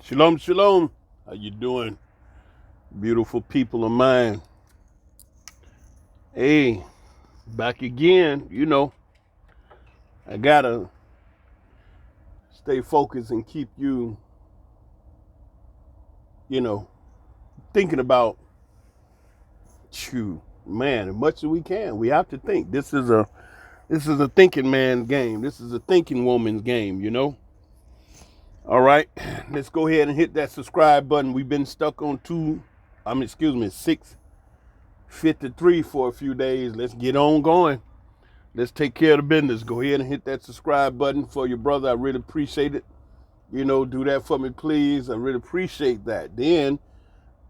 Shalom, shalom. How you doing, beautiful people of mine? Hey, back again. I gotta stay focused and keep you, you know, thinking about you, man, as much as we can. We have to think. This is a thinking man's game. This is a thinking woman's game. All right, let's go ahead and hit that subscribe button. We've been stuck on 6:53 for a few days. Let's get on going. Let's take care of the business. Go ahead and hit that subscribe button for your brother. I really appreciate it. Do that for me, please. I really appreciate that. Then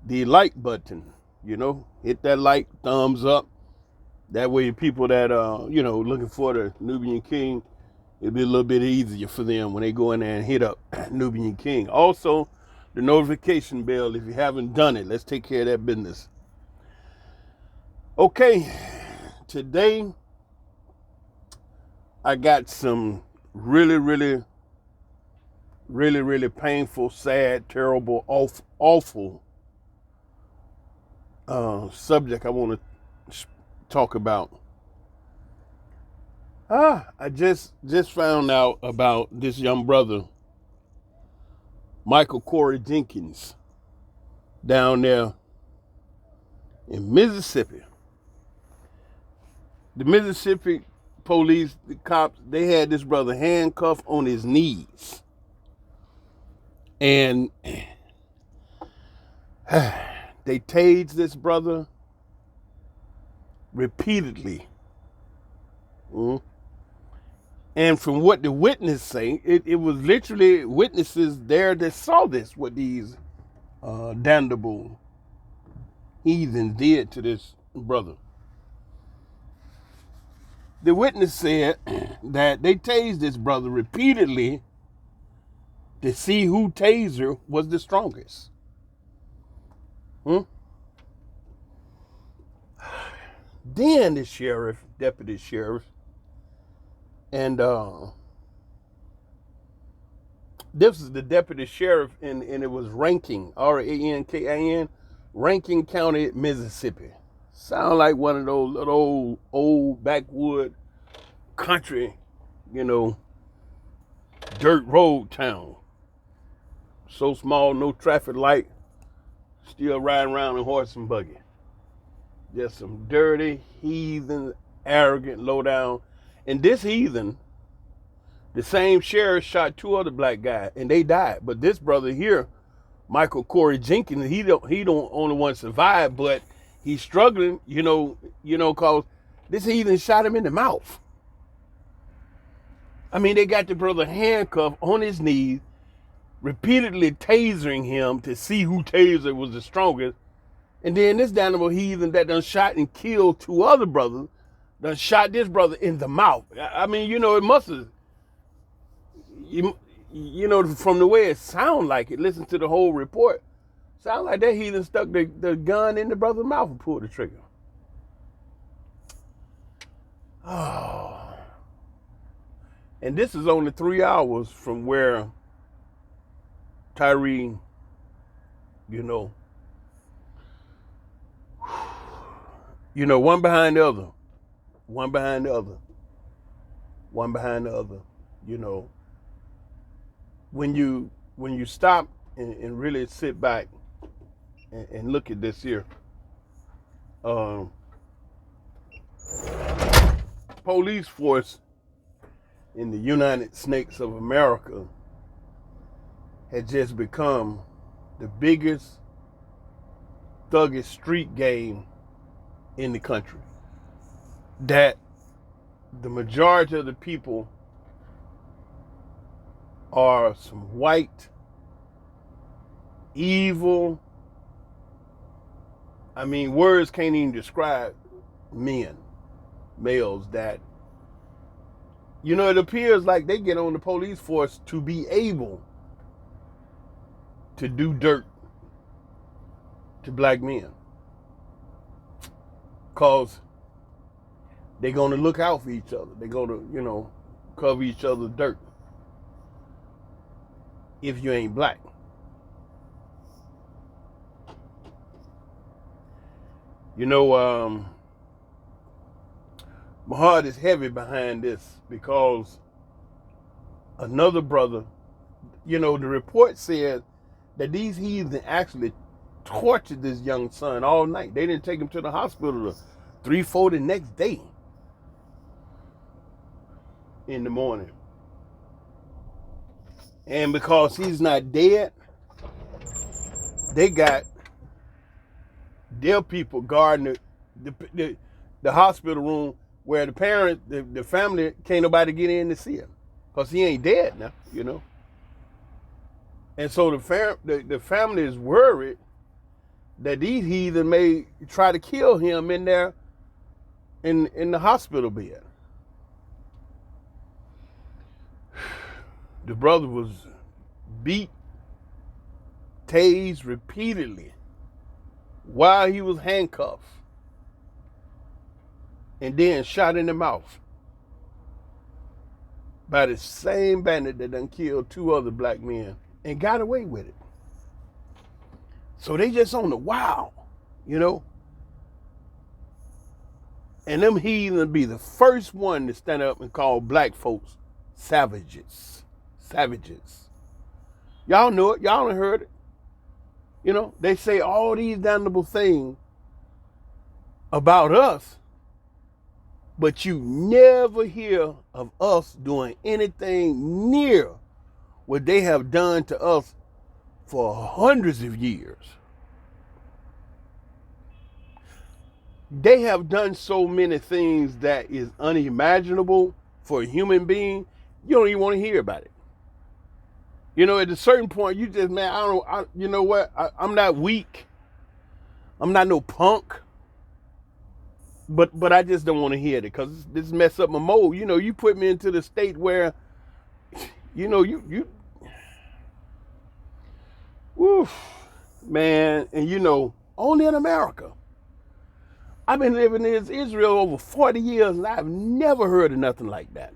the like button, hit that like, thumbs up. That way people that looking for the Nubian King, it'll be a little bit easier for them when they go in there and hit up Nubian King. Also, the notification bell, if you haven't done it, let's take care of that business. Okay, today I got some really, really, really, really painful, sad, terrible, awful subject I want to talk about. I just found out about this young brother, Michael Corey Jenkins, down there in Mississippi. The Mississippi police, the cops, they had this brother handcuffed on his knees. And they tased this brother repeatedly. And from what the witness say, it was literally witnesses there that saw this, what these damnable heathen did to this brother. The witness said that they tased this brother repeatedly to see who taser was the strongest. Then the deputy sheriff, and this is the deputy sheriff, and it was Rankin, Rankin, Rankin County, Mississippi. Sound like one of those little old backwood country, dirt road town. So small, no traffic light, still riding around in horse and buggy. Just some dirty, heathen, arrogant, low down. And this heathen, the same sheriff shot 2 other black guys, and they died. But this brother here, Michael Corey Jenkins, he don't only one survive, but he's struggling, cause this heathen shot him in the mouth. I mean, they got the brother handcuffed on his knees, repeatedly tasering him to see who taser was the strongest. And then this damnable heathen that done shot and killed 2 other brothers, done shot this brother in the mouth. I mean, it must have, from the way it sound like it, listen to the whole report, sound like that heathen stuck the gun in the brother's mouth and pulled the trigger. Oh. And this is only 3 hours from where Tyre, one behind the other, one behind the other, one behind the other, When you stop and really sit back and look at this here, police force in the United States of America had just become the biggest thuggish street game in the country. That the majority of the people are some white, evil, words can't even describe males that, it appears like they get on the police force to be able to do dirt to black men. Because they're going to look out for each other. They're going to, cover each other's dirt if you ain't black. You know, my heart is heavy behind this because another brother, the report said that these heathen actually tortured this young son all night. They didn't take him to the hospital till 3, 4 the next day in the morning. And because he's not dead, they got their people guarding the hospital room where the family, can't nobody get in to see him because he ain't dead now. And so the family is worried that these heathen may try to kill him in there in the hospital bed. The brother was beat, tased repeatedly while he was handcuffed, and then shot in the mouth by the same bandit that done killed 2 other black men and got away with it. So they just on the wow, And them heathen be the first one to stand up and call black folks savages. Savages. Y'all know it. Y'all done heard it. They say all these damnable things about us, but you never hear of us doing anything near what they have done to us for hundreds of years. They have done so many things that is unimaginable for a human being, you don't even want to hear about it. At a certain point, you just, man, you know what? I'm not weak. I'm not no punk. But I just don't want to hear it because this mess up my mode. You put me into the state where, you woof, man, and only in America. I've been living in Israel over 40 years and I've never heard of nothing like that.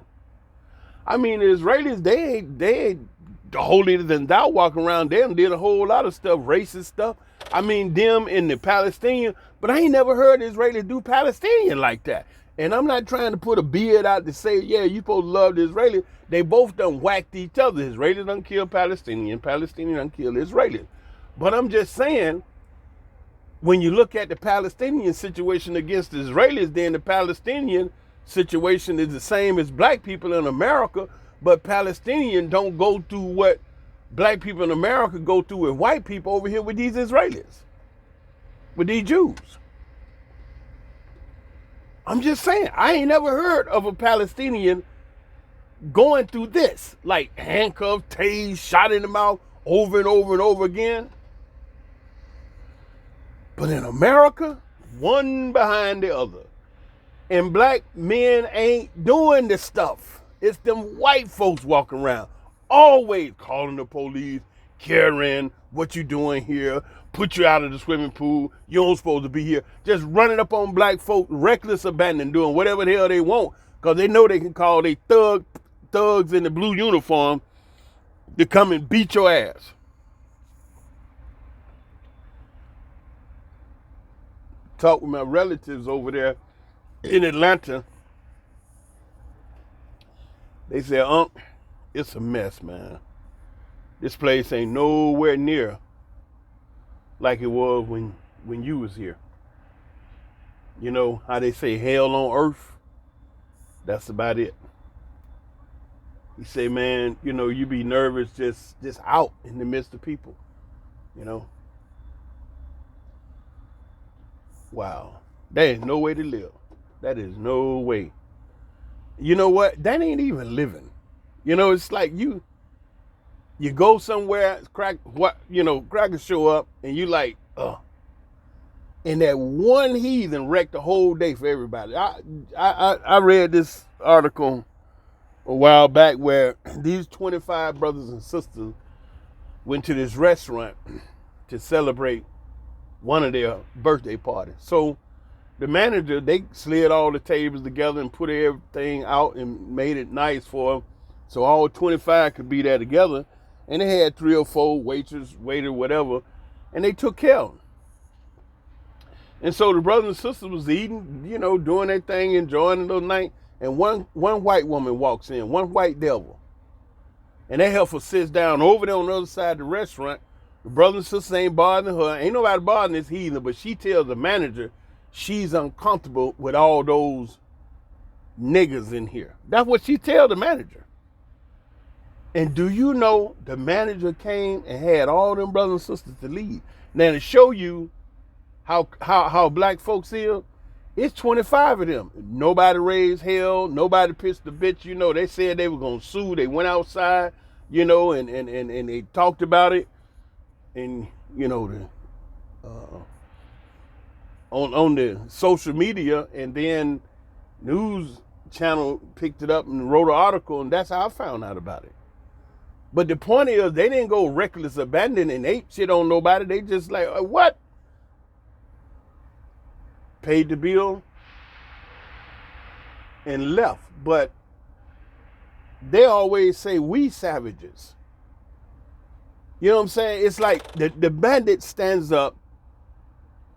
The Israelis, they ain't holier than thou walking around there and did a whole lot of stuff, racist stuff. Them and the Palestinian, but I ain't never heard Israelis do Palestinian like that. And I'm not trying to put a beard out to say, yeah, you supposed to love the Israelis. They both done whacked each other. Israelis done kill Palestinian done kill Israelis. But I'm just saying, when you look at the Palestinian situation against the Israelis, then the Palestinian situation is the same as black people in America, but Palestinians don't go through what black people in America go through with white people over here with these Israelis, with these Jews. I'm just saying, I ain't never heard of a Palestinian going through this, like handcuffed, tased, shot in the mouth over and over and over again. But in America, one behind the other. And black men ain't doing this stuff. It's them white folks walking around, always calling the police, Karen, what you doing here? Put you out of the swimming pool. You don't supposed to be here. Just running up on black folks, reckless abandon, doing whatever the hell they want, because they know they can call they thugs in the blue uniform to come and beat your ass. Talk with my relatives over there in Atlanta. They said, it's a mess, man. This place ain't nowhere near like it was when you was here. You know how they say hell on earth? That's about it. He say, man, you be nervous just out in the midst of people, Wow. There is no way to live. That is no way. You know what? That ain't even living. It's like you go somewhere, crackers show up, and you like, and that one heathen wrecked the whole day for everybody. I read this article a while back where these 25 brothers and sisters went to this restaurant to celebrate one of their birthday parties. So the manager, they slid all the tables together and put everything out and made it nice for them, so all 25 could be there together. And they had 3 or 4 waiters, waiter, whatever, and they took care of them. And so the brothers and sisters was eating, doing their thing, enjoying the little night. And one white woman walks in, one white devil. And that heifer sits down over there on the other side of the restaurant. The brothers and sisters ain't bothering her. Ain't nobody bothering this heathen, but she tells the manager she's uncomfortable with all those niggas in here. That's what she tells the manager. And do you know the manager came and had all them brothers and sisters to leave? Now to show you how black folks is, it's 25 of them. Nobody raised hell. Nobody pissed the bitch. They said they were gonna sue. They went outside, and they talked about it. And on the social media, and then news channel picked it up and wrote an article, and that's how I found out about it. But the point is, they didn't go reckless abandon and ape shit on nobody. They just like, what? Paid the bill and left. But they always say we savages. You know what I'm saying? It's like the bandit stands up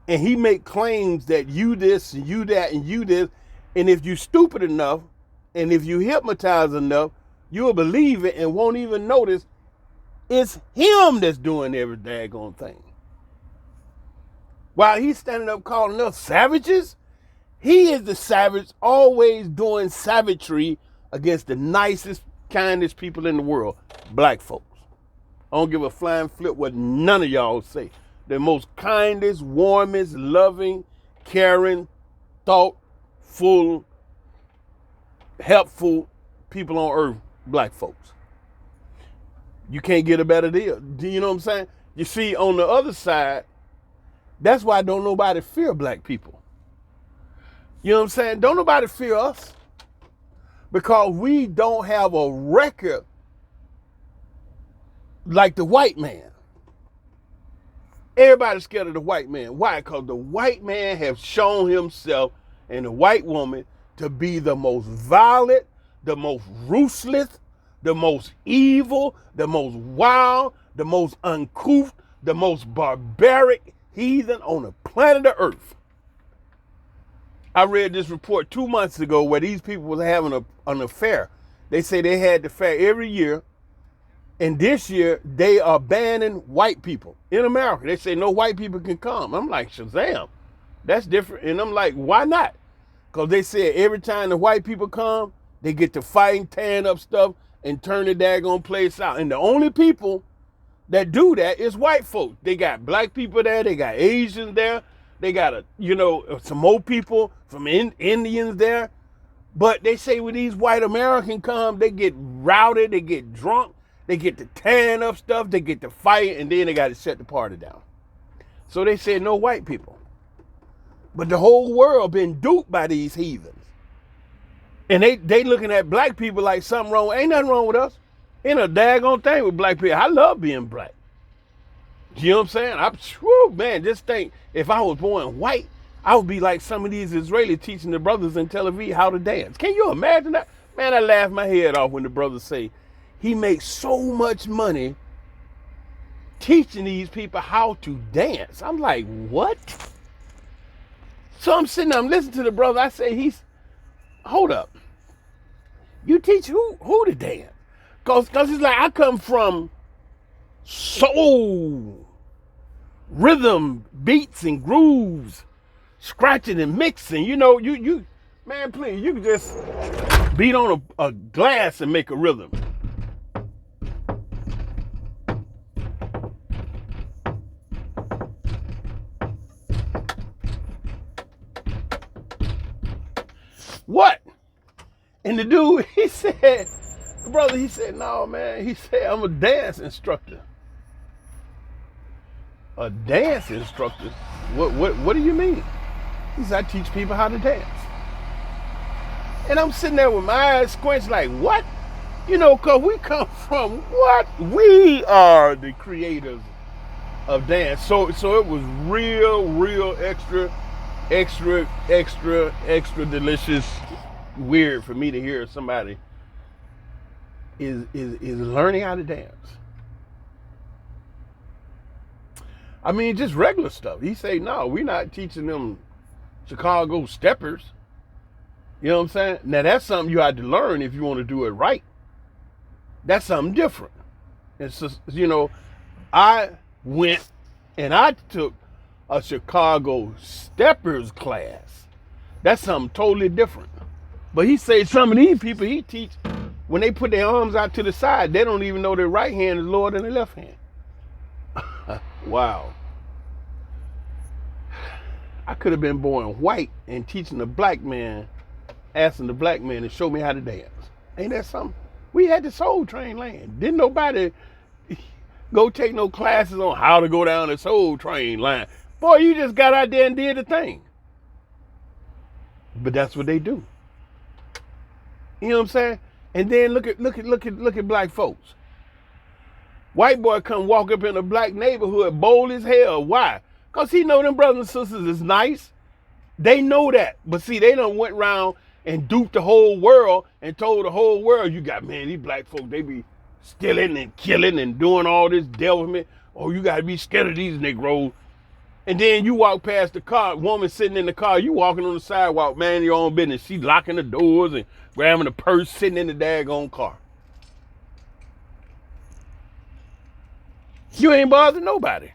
and he make claims that you this and you that and you this. And if you stupid enough and if you hypnotize enough, you'll believe it and won't even notice it's him that's doing every daggone thing. While he's standing up calling us savages, he is the savage, always doing savagery against the nicest, kindest people in the world, black folks. I don't give a flying flip what none of y'all say. The most kindest, warmest, loving, caring, thoughtful, helpful people on earth, black folks. You can't get a better deal. Do you know what I'm saying? You see, on the other side, that's why don't nobody fear black people. You know what I'm saying? Don't nobody fear us because we don't have a record like the white man. Everybody's scared of the white man. Why? Because the white man has shown himself and the white woman to be the most violent, the most ruthless, the most evil, the most wild, the most uncouth, the most barbaric heathen on the planet of Earth. I read this report 2 months ago where these people was having an affair. They say they had the affair every year. And this year, they are banning white people in America. They say no white people can come. I'm like, Shazam, that's different. And I'm like, why not? Because they said every time the white people come, they get to fighting, tearing up stuff, and turn the daggone place out. And the only people that do that is white folks. They got black people there. They got Asians there. They got, some more people from Indians there. But they say when these white Americans come, they get rowdy, they get drunk. They get to tearing up stuff, they get to fight, and then they got to shut the party down. So they said no white people. But the whole world been duped by these heathens. And they looking at black people like something wrong. Ain't nothing wrong with us. Ain't a daggone thing with black people. I love being black. You know what I'm saying? Man, just think, if I was born white, I would be like some of these Israelis teaching the brothers in Tel Aviv how to dance. Can you imagine that? Man, I laugh my head off when the brothers say, he makes so much money teaching these people how to dance. I'm like, what? So I'm sitting there, I'm listening to the brother. I say, hold up. You teach who to dance? Because it's like I come from soul, rhythm, beats and grooves, scratching and mixing. You man, please, you can just beat on a glass and make a rhythm. What? And the dude, he said, no, man. He said, I'm a dance instructor. A dance instructor? What do you mean? He said, I teach people how to dance. And I'm sitting there with my eyes squenched like, what? Because we come from what? We are the creators of dance. So it was real extra delicious, weird for me to hear somebody is learning how to dance. I mean, just regular stuff. He say, no, we're not teaching them Chicago steppers. You know what I'm saying? Now, that's something you had to learn if you want to do it right. That's something different. It's just, I went and I took a Chicago steppers class. That's something totally different. But he said some of these people he teach, when they put their arms out to the side, they don't even know their right hand is lower than their left hand. Wow. I could have been born white and teaching a black man, asking the black man to show me how to dance. Ain't that something? We had the Soul Train line. Didn't nobody go take no classes on how to go down the Soul Train line. Boy, you just got out there and did the thing. But that's what they do. You know what I'm saying? And then look at black folks. White boy come walk up in a black neighborhood, bold as hell. Why? Because he know them brothers and sisters is nice. They know that. But see, they done went around and duped the whole world and told the whole world, you got, man, these black folks, they be stealing and killing and doing all this devilment. Oh, you got to be scared of these Negroes. And then you walk past the car, woman sitting in the car, you walking on the sidewalk, man, your own business. She locking the doors and grabbing the purse, sitting in the daggone car. You ain't bothering nobody.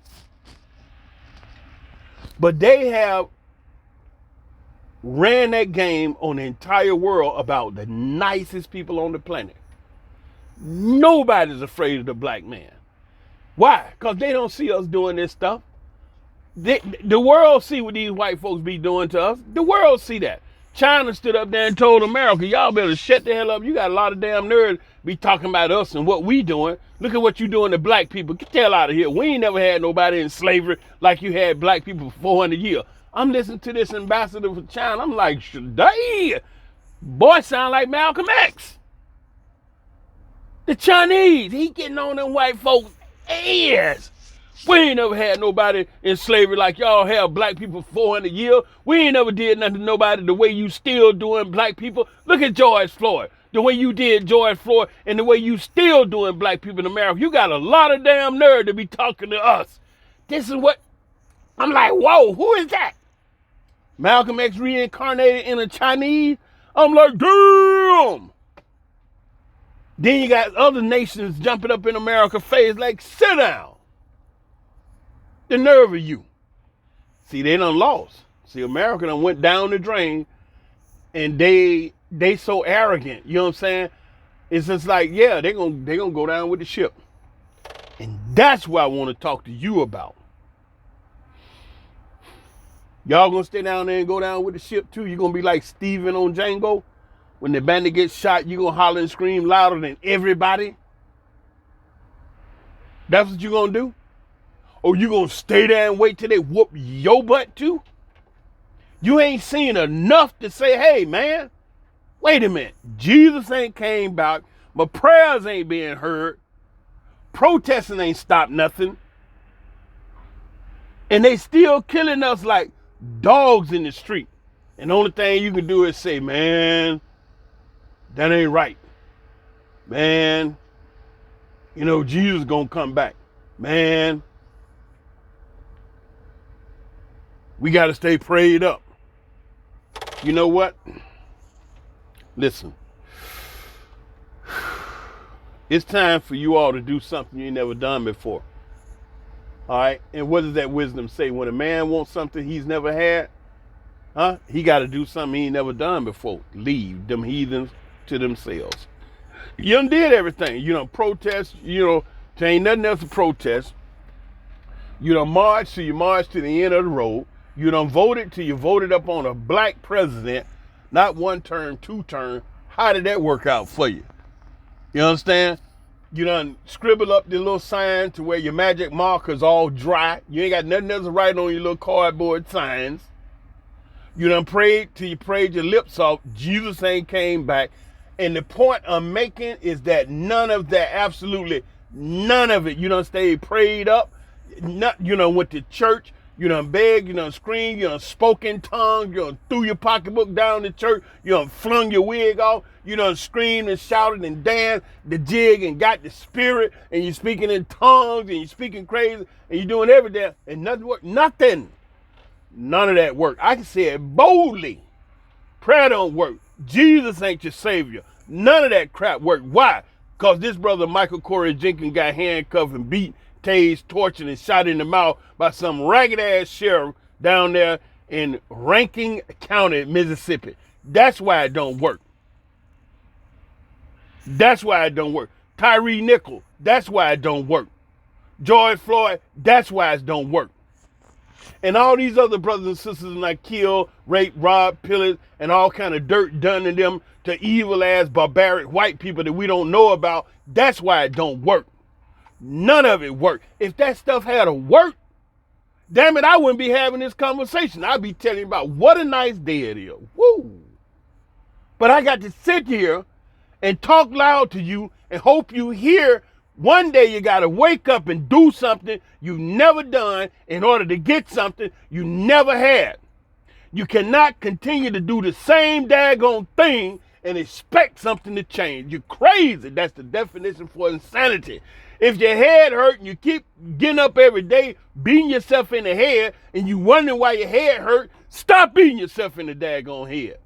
But they have ran that game on the entire world about the nicest people on the planet. Nobody's afraid of the black man. Why? Because they don't see us doing this stuff. The world see what these white folks be doing to us. The world see that. China stood up there and told America, y'all better shut the hell up. You got a lot of damn nerds be talking about us and what we doing. Look at what you doing to black people. Get the hell out of here. We ain't never had nobody in slavery like you had black people for 400 years. I'm listening to this ambassador for China. I'm like, Shadai, boy, sound like Malcolm X. The Chinese, he getting on them white folks' ears. We ain't never had nobody in slavery like y'all have black people for 400 years. We ain't never did nothing to nobody the way you still doing black people. Look at George Floyd. The way you did George Floyd and the way you still doing black people in America. You got a lot of damn nerve to be talking to us. This is what, I'm like, whoa, who is that? Malcolm X reincarnated in a Chinese? I'm like, damn. Then you got other nations jumping up in America's face like, sit down. The nerve of you. See, they done lost. See, America done went down the drain and they so arrogant. You know what I'm saying? It's just like, yeah, they gonna go down with the ship. And that's what I want to talk to you about. Y'all gonna stay down there and go down with the ship too? You gonna be like Steven on Django? When the bandit gets shot, you gonna holler and scream louder than everybody? That's what you gonna do? Or you gonna stay there and wait till they whoop your butt too? You ain't seen enough to say, hey man, wait a minute. Jesus ain't came back. My prayers ain't being heard. Protesting ain't stopped nothing. And they still killing us like dogs in the street. And the only thing you can do is say, man, that ain't right. Man, Jesus gonna come back. Man, we got to stay prayed up. You know what? Listen. It's time for you all to do something you ain't never done before. All right? And what does that wisdom say? When a man wants something he's never had, he got to do something he ain't never done before. Leave them heathens to themselves. You done did everything. You done protest. There ain't nothing else to protest. You done march till you march to the end of the road. You done voted till you voted up on a black president, not one term, 2 term. How did that work out for you? You understand? You done scribble up the little sign to where your magic marker's all dry. You ain't got nothing else to write on your little cardboard signs. You done prayed till you prayed your lips off. Jesus ain't came back. And the point I'm making is that none of that, absolutely none of it, you done stayed prayed up. Went to church. You done begged, you done screamed, you done spoke in tongues, you done threw your pocketbook down the church, you done flung your wig off, you done screamed and shouted and danced the jig and got the spirit, and you speaking in tongues and you speaking crazy and you doing everything, and nothing worked. Nothing. None of that worked. I can say it boldly. Prayer don't work. Jesus ain't your savior. None of that crap worked. Why? Because this brother Michael Corey Jenkins got handcuffed and beat, tased, tortured, and shot in the mouth by some ragged ass sheriff down there in Rankin County, Mississippi. That's why it don't work. That's why it don't work. Tyre Nichols, that's why it don't work. George Floyd, that's why it don't work. And all these other brothers and sisters like killed, raped, robbed, pillaged, and all kind of dirt done to them to evil ass barbaric white people that we don't know about. That's why it don't work. None of it worked. If that stuff had a work, damn it, I wouldn't be having this conversation. I'd be telling you about what a nice day it is. Woo! But I got to sit here and talk loud to you and hope you hear. One day you got to wake up and do something you've never done in order to get something you never had. You cannot continue to do the same daggone thing and expect something to change. You're crazy. That's the definition for insanity. If your head hurt and you keep getting up every day, beating yourself in the head, and you wondering why your head hurt, stop beating yourself in the daggone head.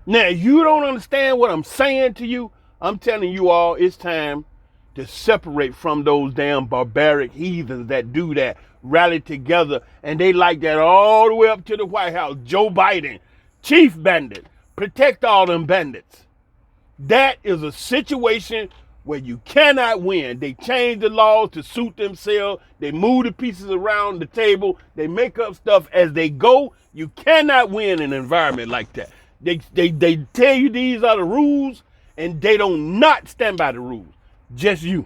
Now, you don't understand what I'm saying to you. I'm telling you all, it's time to separate from those damn barbaric heathens that do that, rally together, and they like that all the way up to the White House. Joe Biden, chief bandit, protect all them bandits. That is a situation where you cannot win. They change the laws to suit themselves. They move the pieces around the table. They make up stuff as they go. You cannot win in an environment like that. They tell you these are the rules, and they don't not stand by the rules. Just you.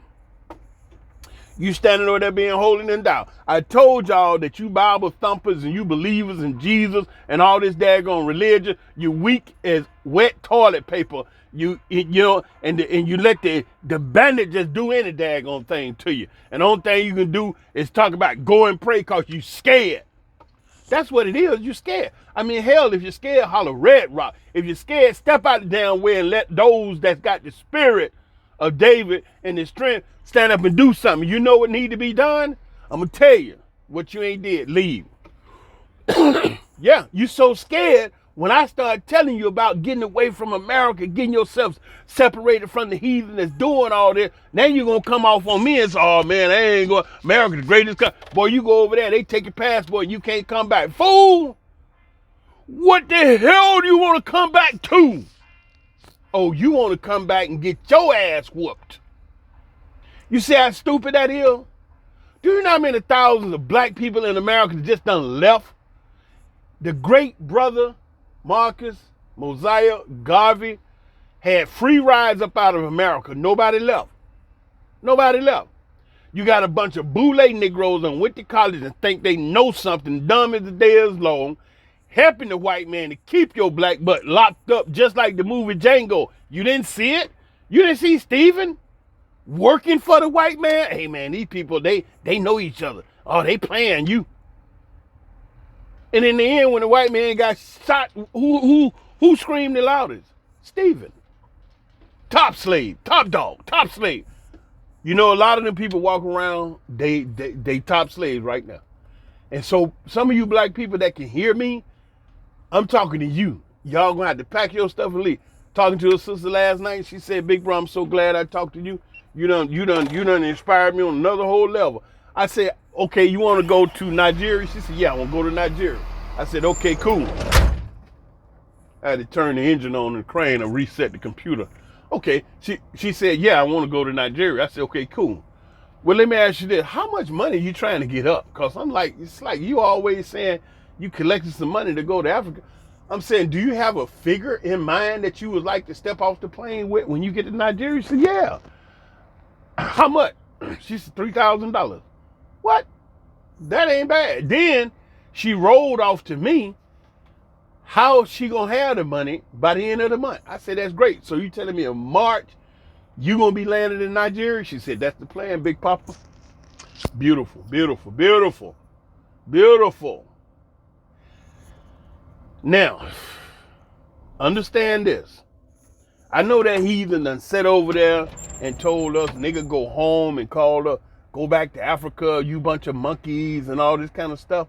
You standing over there being holding them down. I told y'all that you Bible thumpers and you believers in Jesus and all this daggone religion, you weak as wet toilet paper. You know, and you let the bandit just do any daggone thing to you. And the only thing you can do is talk about go and pray because you scared. That's what it is. You scared. I mean, hell, if you're scared, holler Red Rock. If you're scared, step out the damn way and let those that's got the spirit of David and his strength stand up and do something. You know what need to be done? I'm going to tell you what you ain't did. Leave. Yeah, you so scared when I start telling you about getting away from America, getting yourself separated from the heathen that's doing all this. Now you're going to come off on me and say, oh man, I ain't going, America the greatest country. Boy, you go over there, they take your passport and you can't come back. Fool! What the hell do you want to come back to? Oh, you want to come back and get your ass whooped. You see how stupid that is? Do you know how many thousands of black people in America just done left? The great brother, Marcus, Mosiah, Garvey, had free rides up out of America. Nobody left. Nobody left. You got a bunch of boule Negroes and went to college and think they know something dumb as the day is long, helping the white man to keep your black butt locked up just like the movie Django. You didn't see it? You didn't see Stephen working for the white man? Hey man, these people, they know each other. Oh, they playing you. And in the end, when the white man got shot, who screamed the loudest? Stephen. Top slave, top dog, top slave. You know, a lot of them people walk around, they top slaves right now. And so some of you black people that can hear me, I'm talking to you. Y'all gonna have to pack your stuff and leave. Talking to a sister last night, she said, Big bro, I'm so glad I talked to you. You done inspired me on another whole level. I said, okay, you want to go to Nigeria? She said, yeah, I want to go to Nigeria. I said, okay, cool. I had to turn the engine on the crane and reset the computer. Okay, she said, yeah, I want to go to Nigeria. I said, okay, cool. Well, let me ask you this. How much money are you trying to get up? Because I'm like, it's like you always saying you collected some money to go to Africa. I'm saying, do you have a figure in mind that you would like to step off the plane with when you get to Nigeria? She said, yeah. How much? She said, $3,000. What? That ain't bad. Then she rolled off to me. How she gonna have the money by the end of the month? I said, that's great. So you telling me in March, you gonna be landing in Nigeria? She said, that's the plan, Big Papa. Beautiful, beautiful, beautiful, beautiful. Now, understand this. I know that heathen done sat over there and told us, nigga, go home and called us, go back to Africa, you bunch of monkeys and all this kind of stuff.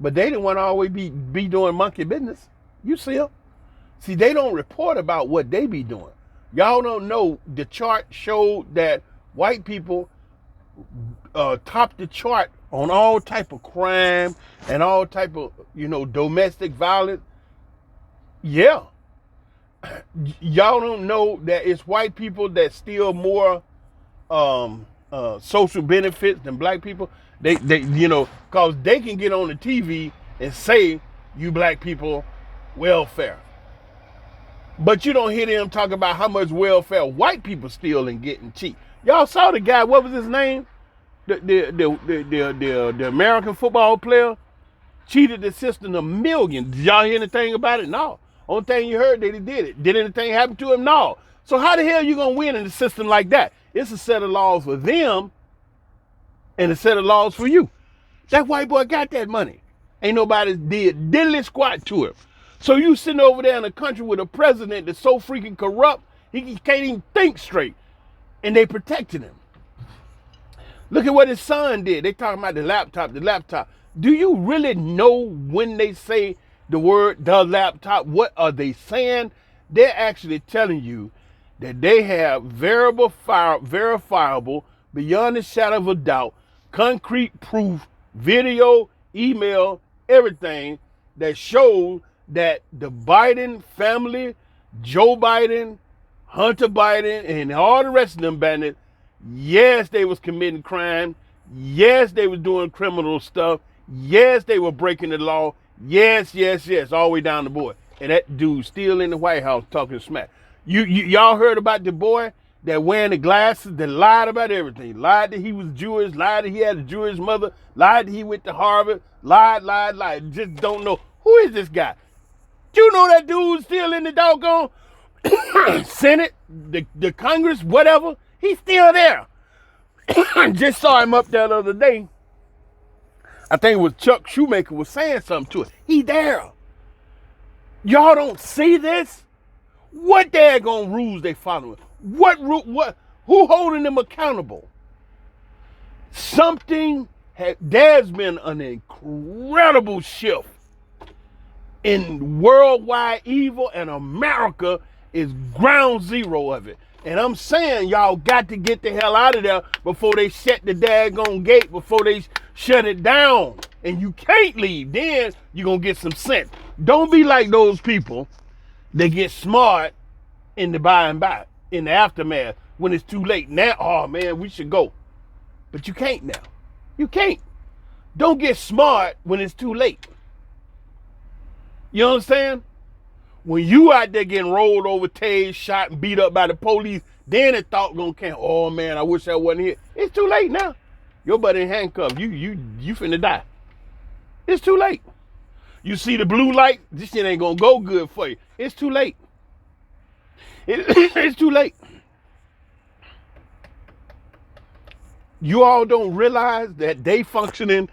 But they didn't want to always be doing monkey business. You see them. See, they don't report about what they be doing. Y'all don't know, the chart showed that white people top the chart on all type of crime and all type of, domestic violence. Yeah. Y'all don't know that it's white people that steal more social benefits than black people. They cause they can get on the TV and say you black people welfare. But you don't hear them talk about how much welfare white people steal and get and cheat. Y'all saw the guy, what was his name? The American football player cheated the system $1 million. Did y'all hear anything about it? No. Only thing you heard that he did it. Did anything happen to him? No. So how the hell you gonna win in a system like that? It's a set of laws for them and a set of laws for you. That white boy got that money. Ain't nobody did diddly squat to him. So you sitting over there in a country with a president that's so freaking corrupt, he can't even think straight. And they protected him. Look at what his son did. They talking about the laptop. Do you really know when they say the word the laptop, what are they saying? They're actually telling you that they have verifiable, beyond a shadow of a doubt, concrete proof, video, email, everything that shows that the Biden family, Joe Biden, Hunter Biden, and all the rest of them bandits, yes, they was committing crime. Yes, they was doing criminal stuff. Yes, they were breaking the law. Yes, all the way down the board. And that dude still in the White House talking smack. Y'all heard about the boy that wearing the glasses that lied about everything. Lied that he was Jewish, lied that he had a Jewish mother, lied that he went to Harvard, lied. Just don't know. Who is this guy? You know that dude's still in the doggone Senate, the Congress, whatever. He's still there. Just saw him up there the other day. I think it was Chuck Schumacher was saying something to us. He there. Y'all don't see this? What daggone rules they following? Who holding them accountable? There's been an incredible shift in worldwide evil, and America is ground zero of it. And I'm saying y'all got to get the hell out of there before they shut the daggone gate, before they shut it down. And you can't leave. Then you're going to get some sense. Don't be like those people that get smart in the by and by, in the aftermath, when it's too late. Now, oh man, we should go. But you can't now. You can't. Don't get smart when it's too late. You understand? When you out there getting rolled over, tased, shot, and beat up by the police, then the thought gonna come, oh man, I wish I wasn't here. It's too late now. Your buddy in handcuffs. You finna die. It's too late. You see the blue light, this shit ain't gonna go good for you. It's too late. It's too late. You all don't realize that they functioning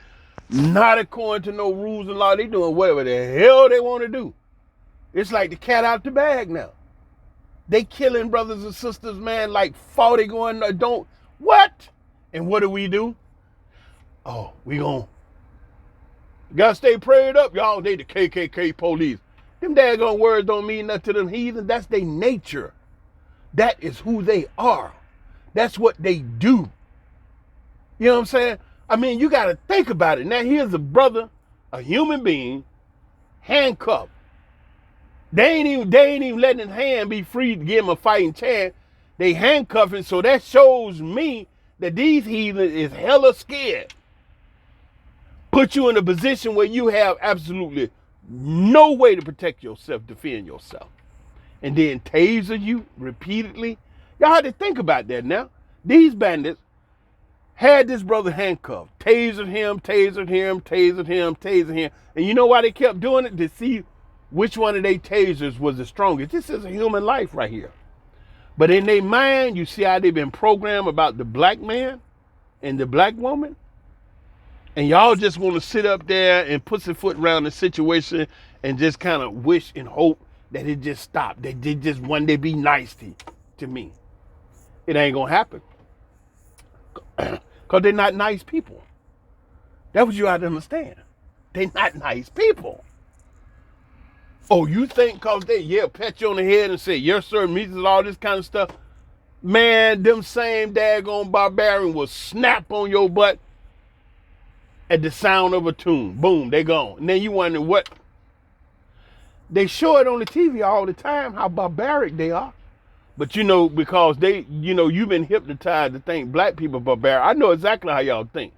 not according to no rules and law. They doing whatever the hell they want to do. It's like the cat out the bag now. They killing brothers and sisters, man, like 40 going, don't, what? And what do? Oh, we gotta stay prayed up, y'all. They the KKK police. Them daggone words don't mean nothing to them heathen. That's their nature. That is who they are. That's what they do. You know what I'm saying? I mean, you gotta think about it. Now here's a brother, a human being, handcuffed. They ain't even letting his hand be free to give him a fighting chance. They handcuffing, so that shows me that these heathens is hella scared. Put you in a position where you have absolutely no way to protect yourself, defend yourself. And then taser you repeatedly. Y'all have to think about that now. These bandits had this brother handcuffed, tasered him. And you know why they kept doing it? To see which one of their tasers was the strongest. This is a human life right here. But in their mind, you see how they've been programmed about the black man? and the black woman, and y'all just want to sit up there and pussyfoot around the situation and just kind of wish and hope that it just stopped. That they just one day be nice to me. It ain't gonna happen. Because they're not nice people. That's what you have to understand. They're not nice people. Oh, you think because they, pat you on the head and say, yes, sir, measles, all this kind of stuff. Man, them same daggone barbarian will snap on your butt at the sound of a tune. Boom, they gone. And then you wonder what. They show it on the TV all the time, how barbaric they are. But because you've been hypnotized to think black people barbaric. I know exactly how y'all think.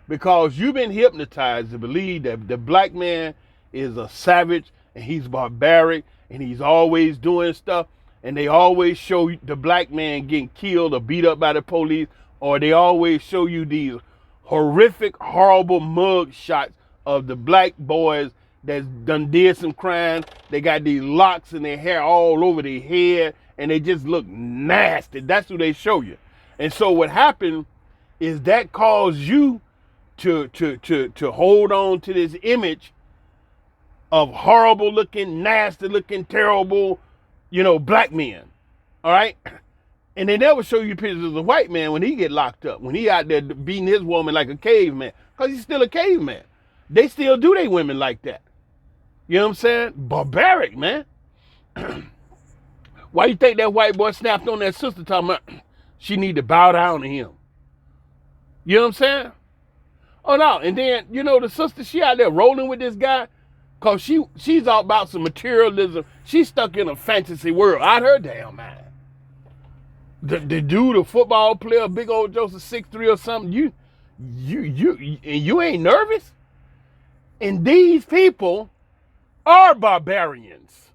Because you've been hypnotized to believe that the black man is a savage and he's barbaric and he's always doing stuff, and they always show the black man getting killed or beat up by the police, or they always show you these horrific, horrible mug shots of the black boys that's done did some crime. They got these locks in their hair all over their head, and they just look nasty. That's who they show you. And so what happened is that caused you to hold on to this image of horrible looking, nasty looking, terrible, black men. All right? And they never show you pictures of the white man when he get locked up, when he out there beating his woman like a caveman, because he's still a caveman. They still do their women like that. You know what I'm saying? Barbaric, man. Why you think that white boy snapped on that sister talking about she need to bow down to him? You know what I'm saying? Oh, no. And then, the sister, she out there rolling with this guy because she's all about some materialism. She's stuck in a fantasy world. Out her damn mind. The dude, a football player, big old Joseph 6'3" or something, you ain't nervous? And these people are barbarians.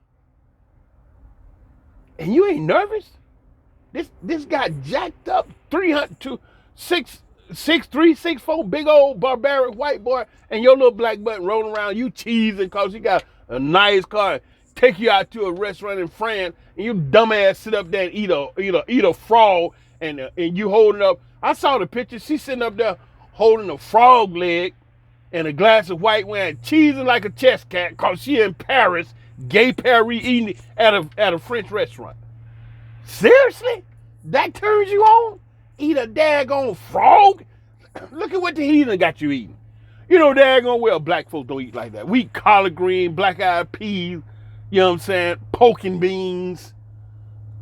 And you ain't nervous? This guy jacked up 6'3", 6'4", big old barbaric white boy, and your little black butt rolling around, you cheesing because you got a nice car, take you out to a restaurant in France, and you dumbass sit up there and eat a frog, and you holding up. I saw the picture. She's sitting up there holding a frog leg and a glass of white wine, cheesing like a chess cat, cause she in Paris, gay Paris, eating at a French restaurant. Seriously? That turns you on? Eat a daggone frog? Look at what the heathen got you eating. Daggone well, black folks don't eat like that. We eat collard green, black-eyed peas, you know what I'm saying, poking beans,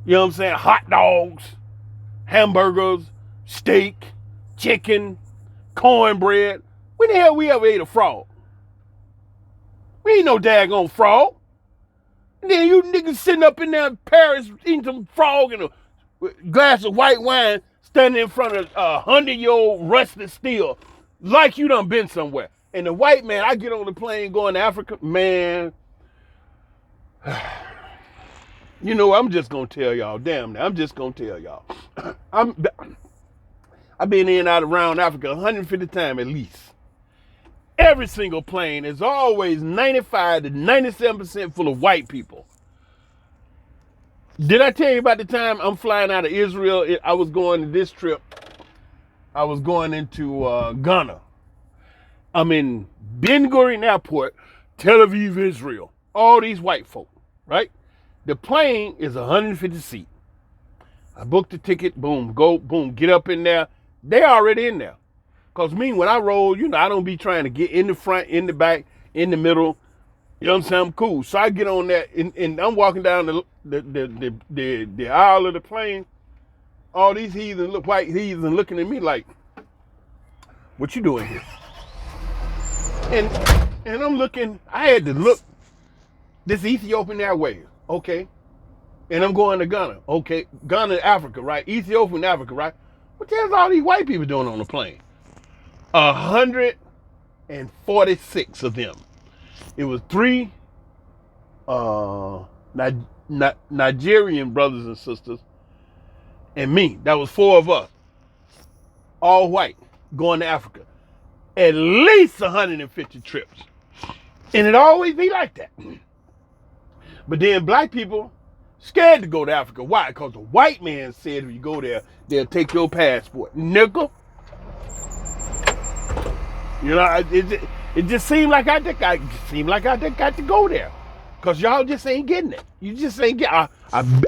you know what I'm saying, hot dogs, hamburgers, steak, chicken, cornbread. When the hell we ever ate a frog? We ain't no daggone frog. And then you niggas sitting up in there in Paris eating some frog and a glass of white wine, standing in front of a 100-year-old rusted steel, like you done been somewhere. And the white man, I get on the plane going to Africa, man. I'm just gonna tell y'all, I'm just gonna tell y'all. I've been in and out around Africa 150 times at least. Every single plane is always 95 to 97% full of white people. Did I tell you about the time I'm flying out of Israel? I was going to this trip. I was going into Ghana. I'm in Ben Gurion Airport, Tel Aviv, Israel. All these white folk, right? The plane is 150 seat. I booked the ticket, boom, go, boom, get up in there. They already in there. Because me, when I roll, I don't be trying to get in the front, in the back, in the middle. You know what I'm saying? I'm cool. So I get on that, and I'm walking down the aisle of the plane. All these white heathen looking at me like, what you doing here? And I'm looking, I had to look, this Ethiopian Airways, okay? And I'm going to Ghana, okay? Ghana, Africa, right? Ethiopian, Africa, right? What the hell's all these white people doing on the plane? 146 of them. It was 3 Nigerian brothers and sisters and me. That was 4 of us. All white, going to Africa. At least 150 trips. And it always be like that. But then black people, Scared to go to Africa. Why? Because the white man said if you go there, they'll take your passport. Nigga. You know, it just seemed like I just got to go there. Because y'all just ain't getting it. You just ain't getting it.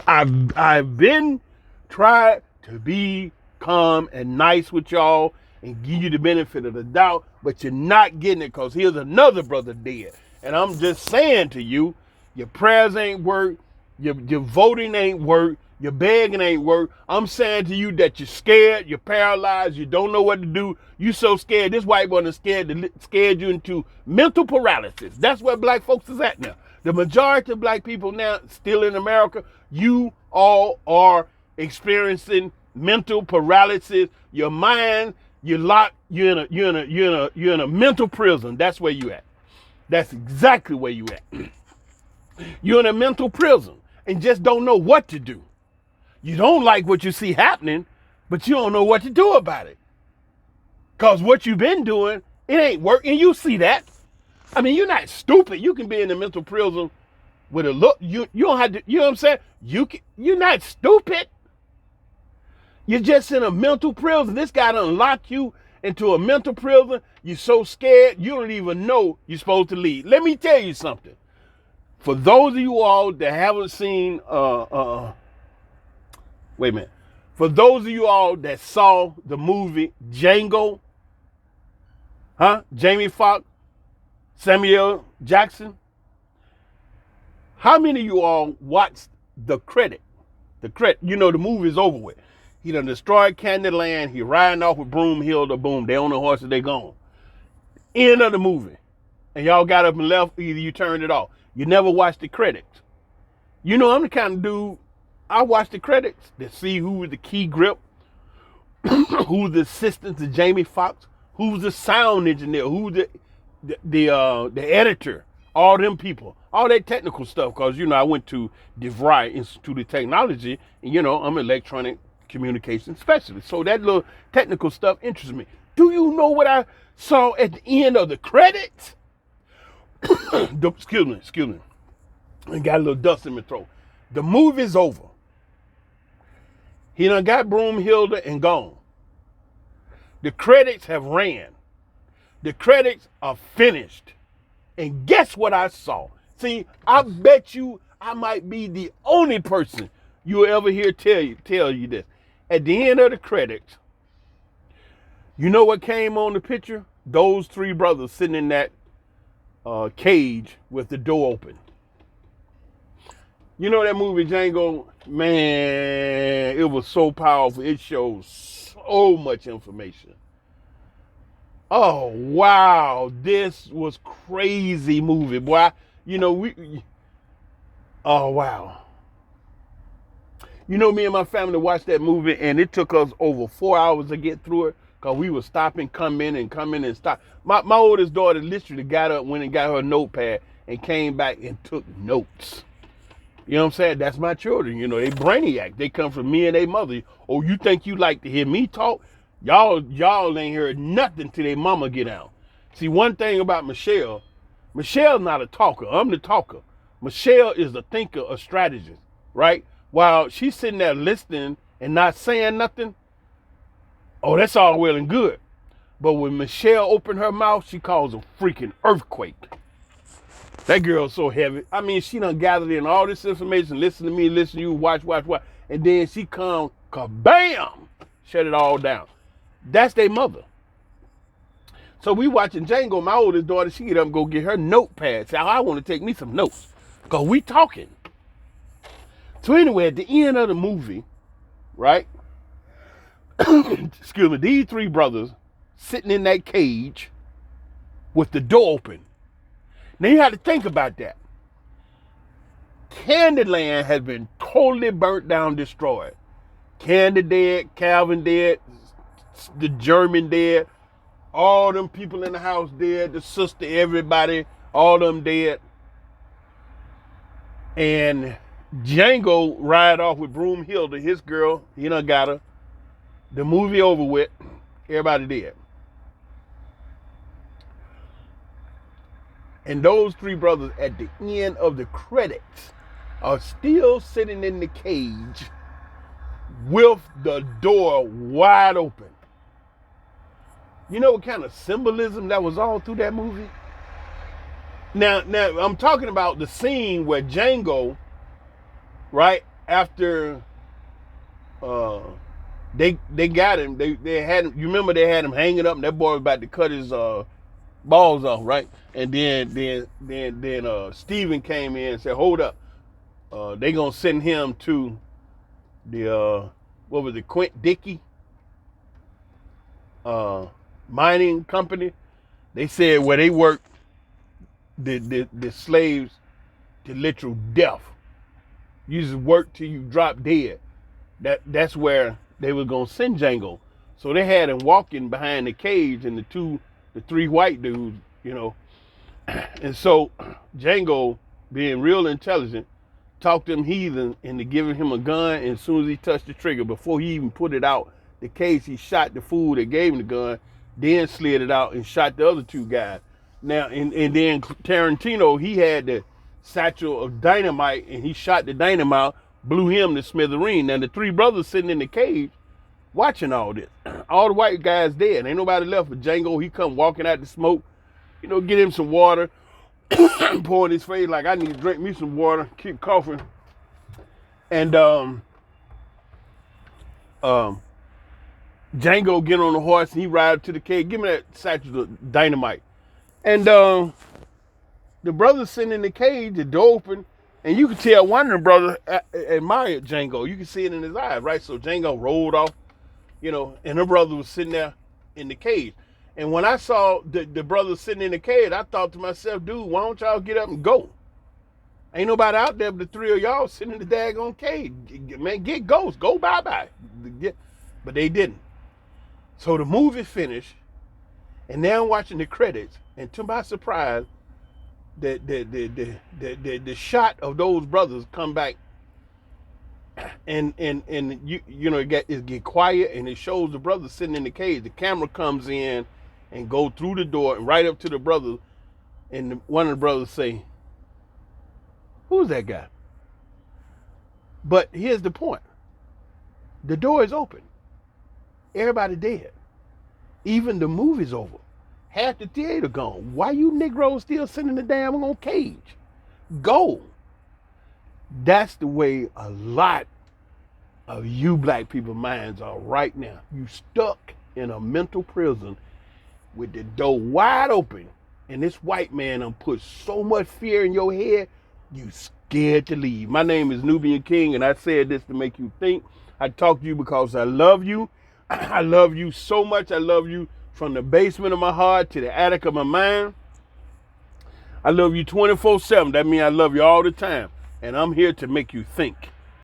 I've been trying to be calm and nice with y'all and give you the benefit of the doubt, but you're not getting it because here's another brother dead. And I'm just saying to you, your prayers ain't work, your voting ain't work, your begging ain't work. I'm saying to you that you're scared, you're paralyzed, you don't know what to do. You so scared. This white boy is scared you into mental paralysis. That's where black folks is at now. The majority of black people now, still in America, you all are experiencing mental paralysis. Your mind, you're in a mental prison. That's where you at. That's exactly where you at. You're in a mental prison and just don't know what to do. You don't like what you see happening, but you don't know what to do about it. Because what you've been doing, it ain't working. You see that. I mean, you're not stupid. You can be in a mental prison with a look. You don't have to, you know what I'm saying? You're not stupid. You're just in a mental prison. This guy done lock you into a mental prison. You're so scared, you don't even know you're supposed to leave. Let me tell you something. For those of you all that haven't seen, wait a minute. For those of you all that saw the movie Django, Jamie Foxx, Samuel Jackson, how many of you all watched the credit? You know, the movie is over with. He done destroyed Candyland. He riding off with Broomhill, boom. They on the horse and they gone. End of the movie. And y'all got up and left. Either you turned it off. You never watched the credits. You know, I'm the kind of dude, I watch the credits to see who was the key grip, who was the assistant to Jamie Foxx, who was the sound engineer, who was the editor, all them people, all that technical stuff. Because, you know, I went to DeVry Institute of Technology, and, you know, I'm an electronic communication specialist. So that little technical stuff interests me. Do you know what I saw at the end of the credits? Excuse me. I got a little dust in my throat. The movie's over. He done got Broomhilda and gone. The credits have ran. The credits are finished. And guess what I saw? See, I bet you I might be the only person you'll ever hear tell you this. At the end of the credits, you know what came on the picture? Those three brothers sitting in that cage with the door open. You know that movie Django? Man, it was so powerful. It shows so much information. Oh, wow. This was crazy movie, boy. You know, oh, wow. You know, me and my family watched that movie, and it took us over 4 hours to get through it because we were stopping, come in and stop. My oldest daughter literally got up, went and got her notepad, and came back and took notes. You know what I'm saying? That's my children. You know, they brainiac. They come from me and their mother. Oh, you think you like to hear me talk? Y'all ain't heard nothing till their mama get out. See, one thing about Michelle's not a talker. I'm the talker. Michelle is a thinker, a strategist, right? While she's sitting there listening and not saying nothing, oh, that's all well and good. But when Michelle opened her mouth, she caused a freaking earthquake. That girl's so heavy. I mean, she done gathered in all this information, listen to me, listen to you, watch. And then she come, kabam, shut it all down. That's their mother. So we watching Django, my oldest daughter, she get up and go get her notepad. Say, I want to take me some notes. Because we talking. So anyway, at the end of the movie, right? Excuse me, these three brothers sitting in that cage with the door open. Now you have to think about that. Candyland has been totally burnt down, destroyed. Candy dead, Calvin dead, the German dead, all them people in the house dead, the sister, everybody, all them dead. And Django ride off with Broomhilda, his girl, he done got her. The movie over with, everybody dead. And those three brothers at the end of the credits, are still sitting in the cage with the door wide open. You know what kind of symbolism that was all through that movie? Now I'm talking about the scene where Django, right after they got him, they had him. You remember they had him hanging up, and that boy was about to cut his balls off, right? And then Steven came in and said, "Hold up, they gonna send him to the what was it, Quint Dickey mining company." They said where they worked the slaves to literal death. You just work till you drop dead. That's where they were gonna send Django. So they had him walking behind the cage, and the three white dudes, you know. And so Django, being real intelligent, talked them heathen into giving him a gun. And as soon as he touched the trigger, before he even put it out the case, he shot the fool that gave him the gun, then slid it out and shot the other two guys. Now, and then Tarantino, he had the satchel of dynamite, and he shot the dynamite, blew him to smithereen. Now, the three brothers sitting in the cage watching all this. All the white guys dead. Ain't nobody left but Django. He come walking out the smoke, you know, get him some water, pour in his face like, I need to drink me some water, keep coughing. And Django get on the horse and he ride to the cage. Give me that satchel of dynamite. And the brothers sitting in the cage, the door open, and you could tell one of the brothers admired Django. You could see it in his eyes, right? So Django rolled off, you know, and her brother was sitting there in the cage. And when I saw the brothers sitting in the cage, I thought to myself, dude, why don't y'all get up and go? Ain't nobody out there but the three of y'all sitting in the daggone cage. Man, get ghosts. Go bye-bye. But they didn't. So the movie finished, and now I'm watching the credits, and to my surprise, the shot of those brothers come back, and you know it get quiet, and it shows the brothers sitting in the cage. The camera comes in and go through the door and right up to the brothers, and one of the brothers say, "Who's that guy?" But here's the point: the door is open. Everybody dead. Even the movie's over. Half the theater gone. Why you Negroes still sitting in the damn on cage? Go. That's the way a lot of you black people minds are right now. You stuck in a mental prison with the door wide open, and this white man done put so much fear in your head, you scared to leave. My name is Nubian King, and I said this to make you think. I talk to you because I love you. I love you so much. I love you from the basement of my heart to the attic of my mind. I love you 24/7. That means I love you all the time. And I'm here to make you think.